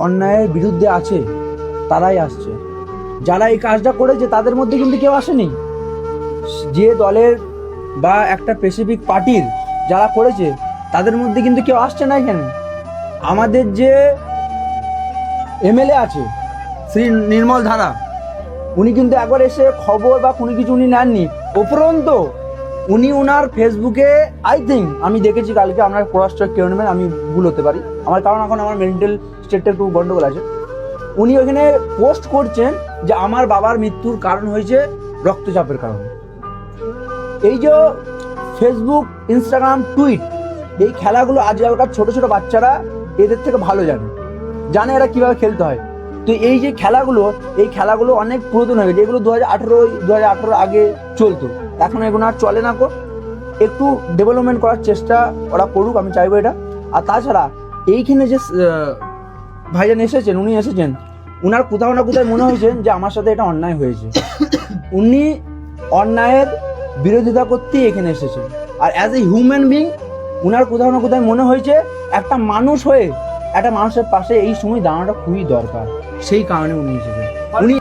অন্যায়ের বিরুদ্ধে আছে তারাই আসছে। যারা এই কাজটা করেছে তাদের মধ্যে কিন্তু কেউ আসেনি। যে দলের বা একটা স্পেসিফিক পার্টির যারা করেছে তাদের মধ্যে কিন্তু কেউ আসছে না এখানে। আমাদের যে এমএলএ আছে শ্রী নির্মল ধারা, উনি কিন্তু একবার এসে খবর বা কোনো কিছু উনি নেননি। উপরন্তু উনি ওনার ফেসবুকে আই থিঙ্ক আমি দেখেছি কালকে, আপনার ক্রস চেক কেউ নেবেন, আমি ভুল হতে পারি আমার, কারণ এখন আমার মেন্টাল স্টেটটা একটু গন্ডগোল আছে। উনি ওখানে পোস্ট করছেন যে আমার বাবার মৃত্যুর কারণ হয়েছে রক্তচাপের কারণে। এই যে ফেসবুক, ইনস্টাগ্রাম, টুইট, এই খেলাগুলো আজকালকার ছোট ছোট বাচ্চারা এদের থেকে ভালো জানে এরা কীভাবে খেলতে হয়। তো এই যে খেলাগুলো, এই খেলাগুলো অনেক পুরাতন হয়ে গেছে। এগুলো 2018 আগে চলতো, এখন এগুলো আর চলে না। একটু ডেভেলপমেন্ট করার চেষ্টা ওরা করুক, আমি চাইবো এটা। আর তাছাড়া এইখানে যে ভাইজান এসেছেন, উনি এসেছেন, উনার কোথাও না কোথাও মনে হয়েছে যে আমার সাথে এটা অন্যায় হয়েছে। উনি অন্যায়ের বিরোধিতা করতেই এখানে এসেছেন। আর অ্যাজ এ হিউম্যান বিং উনার কোথাও না কোথাও মনে হয়েছে একটা মানুষ হয়ে একটা মানুষের পাশে এই সময় দাঁড়ানোটা খুবই দরকার, সেই কারণে উনি এসেছেন। উনি